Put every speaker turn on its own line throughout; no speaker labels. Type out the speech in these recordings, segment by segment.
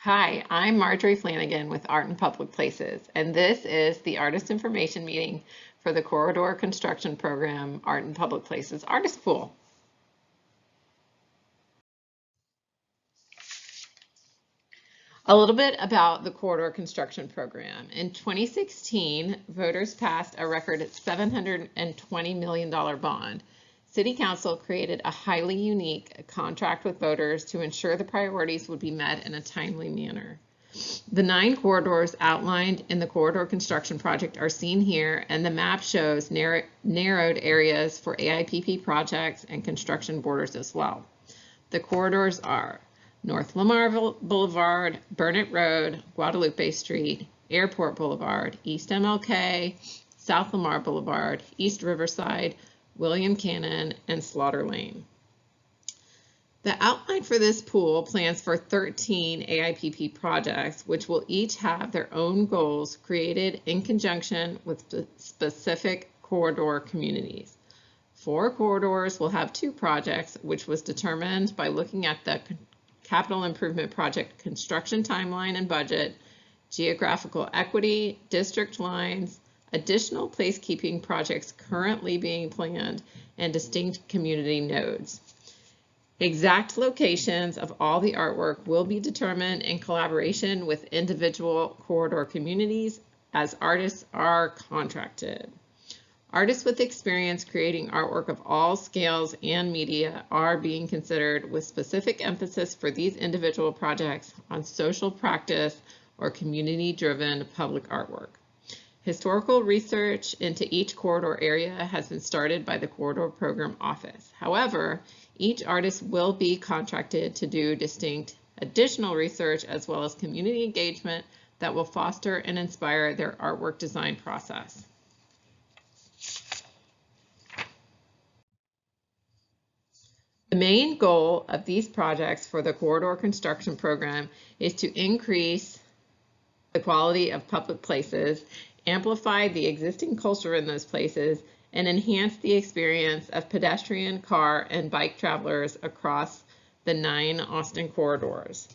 Hi, I'm Marjorie Flanagan with Art in Public Places, and this is the Artist Information Meeting for the Corridor Construction Program Art in Public Places Artist Pool. A little bit about the Corridor Construction Program. In 2016, voters passed a record $720 million bond. City Council created a highly unique contract with voters to ensure the priorities would be met in a timely manner. The 9 corridors outlined in the corridor construction project are seen here, and the map shows narrowed areas for AIPP projects and construction borders as well. The corridors are North Lamar Boulevard, Burnett Road, Guadalupe Street, Airport Boulevard, East MLK, South Lamar Boulevard, East Riverside, William Cannon, and Slaughter Lane. The outline for this pool plans for 13 AIPP projects, which will each have their own goals created in conjunction with specific corridor communities. 4 corridors will have 2 projects, which was determined by looking at the capital improvement project construction timeline and budget, geographical equity, district lines, additional placekeeping projects currently being planned, and distinct community nodes. Exact locations of all the artwork will be determined in collaboration with individual corridor communities as artists are contracted. Artists with experience creating artwork of all scales and media are being considered, with specific emphasis for these individual projects on social practice or community-driven public artwork. Historical research into each corridor area has been started by the Corridor Program Office. However, each artist will be contracted to do distinct additional research as well as community engagement that will foster and inspire their artwork design process. The main goal of these projects for the Corridor Construction Program is to increase the quality of public places, amplify the existing culture in those places, and enhance the experience of pedestrian, car, and bike travelers across the 9 Austin corridors.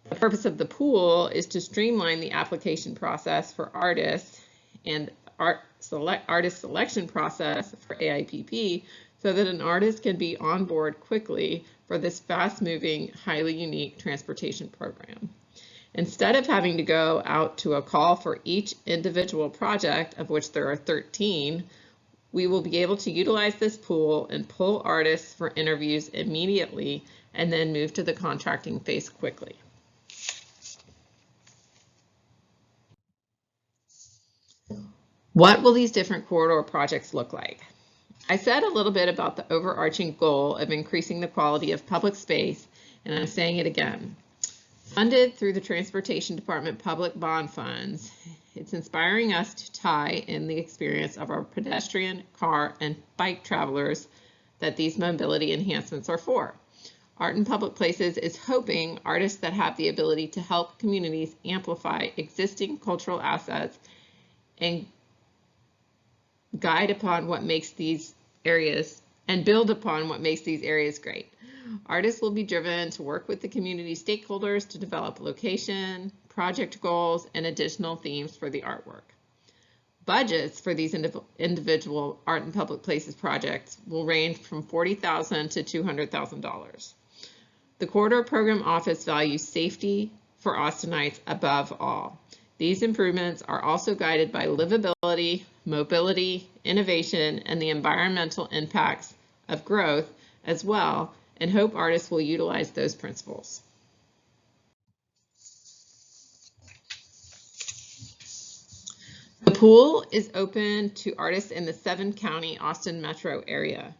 The purpose of the pool is to streamline the application process for artists and artist selection process for AIPP so that an artist can be on board quickly for this fast-moving, highly unique transportation program. Instead of having to go out to a call for each individual project, of which there are 13, we will be able to utilize this pool and pull artists for interviews immediately and then move to the contracting phase quickly. What will these different corridor projects look like? I said a little bit about the overarching goal of increasing the quality of public space, and I'm saying it again. Funded through the Transportation Department public bond funds, it's inspiring us to tie in the experience of our pedestrian, car, and bike travelers that these mobility enhancements are for. Art in Public Places is hoping artists that have the ability to help communities amplify existing cultural assets and guide upon what makes these areas and build upon what makes these areas great. Artists will be driven to work with the community stakeholders to develop location, project goals, and additional themes for the artwork. Budgets for these individual Art in Public Places projects will range from $40,000 to $200,000. The Corridor Program Office values safety for Austinites above all. These improvements are also guided by livability, mobility, innovation, and the environmental impacts of growth as well, and hope artists will utilize those principles. The pool is open to artists in the 7-county Austin metro area.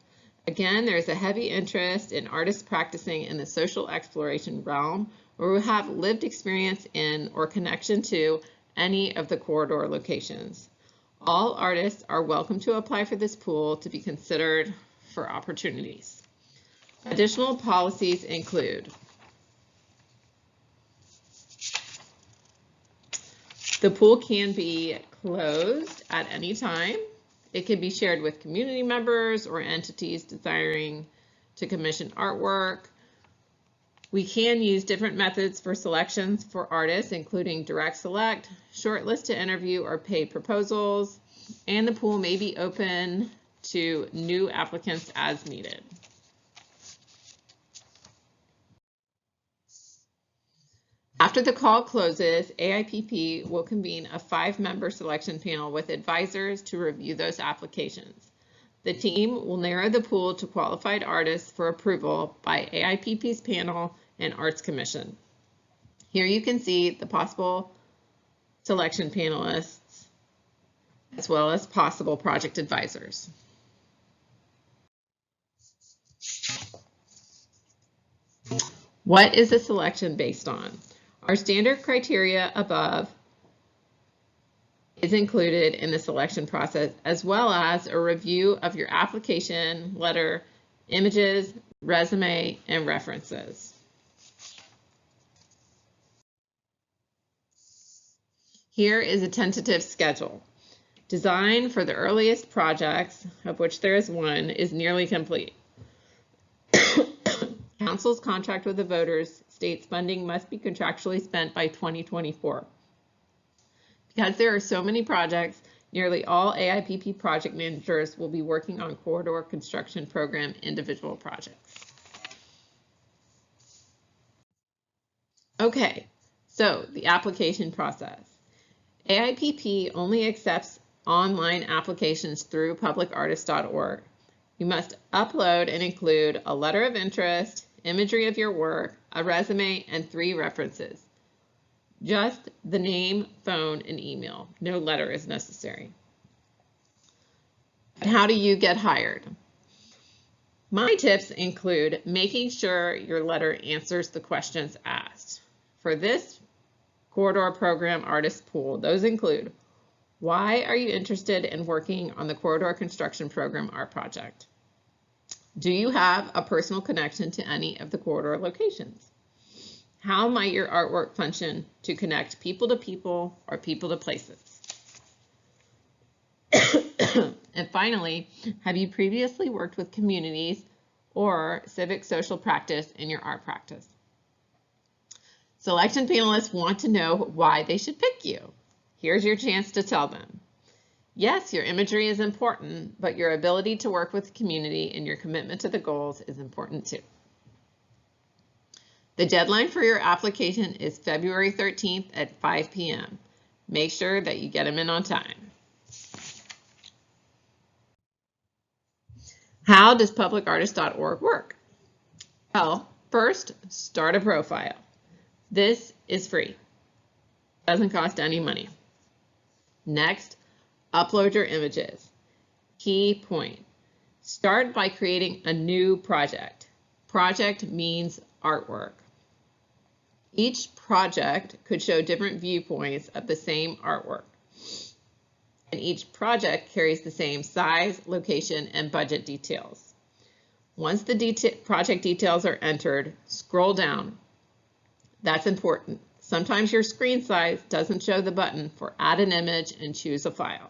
Again, there's a heavy interest in artists practicing in the social exploration realm or who have lived experience in or connection to any of the corridor locations. All artists are welcome to apply for this pool to be considered for opportunities. Additional policies include the pool can be closed at any time. It can be shared with community members or entities desiring to commission artwork. We can use different methods for selections for artists, including direct select, shortlist to interview, or paid proposals, and the pool may be open to new applicants as needed. After the call closes, AIPP will convene a 5-member selection panel with advisors to review those applications. The team will narrow the pool to qualified artists for approval by AIPP's panel and Arts Commission. Here you can see the possible selection panelists as well as possible project advisors. What is the selection based on? Our standard criteria above is included in the selection process, as well as a review of your application, letter, images, resume, and references. Here is a tentative schedule. Design for the earliest projects, of which there is one, is nearly complete. Council's contract with the voters states funding must be contractually spent by 2024. Because there are so many projects, nearly all AIPP project managers will be working on corridor construction program individual projects. Okay, so the application process. AIPP only accepts online applications through publicartist.org. You must upload and include a letter of interest, imagery of your work, a resume, and 3 references. Just the name, phone, and email. No letter is necessary. How do you get hired? My tips include making sure your letter answers the questions asked. For this corridor program artist pool, those include: why are you interested in working on the corridor construction program art project? Do you have a personal connection to any of the corridor locations? How might your artwork function to connect people to people or people to places? And finally, have you previously worked with communities or civic social practice in your art practice? Selection panelists want to know why they should pick you. Here's your chance to tell them. Yes, your imagery is important, but your ability to work with the community and your commitment to the goals is important too. The deadline for your application is February 13th at 5 p.m. Make sure that you get them in on time. How does publicartist.org work? Well, first, start a profile. This is free. Doesn't cost any money. Next, upload your images. Key point. Start by creating a new project. Project means artwork. Each project could show different viewpoints of the same artwork. And each project carries the same size, location, and budget details. Once the project details are entered, scroll down. That's important. Sometimes your screen size doesn't show the button for add an image and choose a file.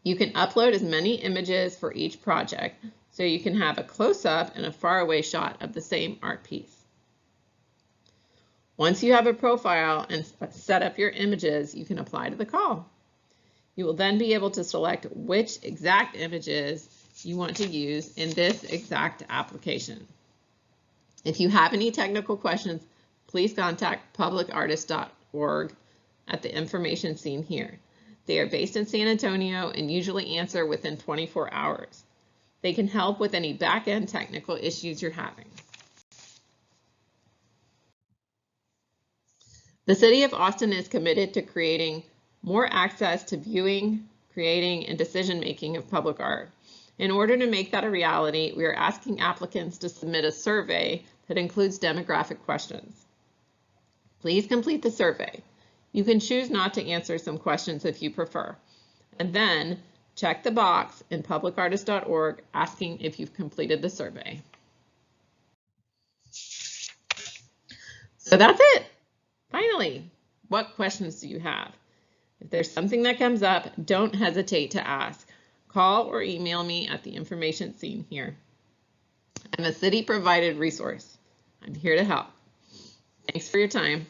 You can upload as many images for each project, so you can have a close-up and a far-away shot of the same art piece. Once you have a profile and set up your images, you can apply to the call. You will then be able to select which exact images you want to use in this exact application. If you have any technical questions, please contact publicartist.org at the information seen here. They are based in San Antonio and usually answer within 24 hours. They can help with any back-end technical issues you're having. The City of Austin is committed to creating more access to viewing, creating, and decision-making of public art. In order to make that a reality, we are asking applicants to submit a survey that includes demographic questions. Please complete the survey. You can choose not to answer some questions if you prefer, and then check the box in publicartist.org asking if you've completed the survey. So that's it. Finally, what questions do you have? If there's something that comes up, don't hesitate to ask. Call or email me at the information seen here. I'm a city-provided resource. I'm here to help. Thanks for your time.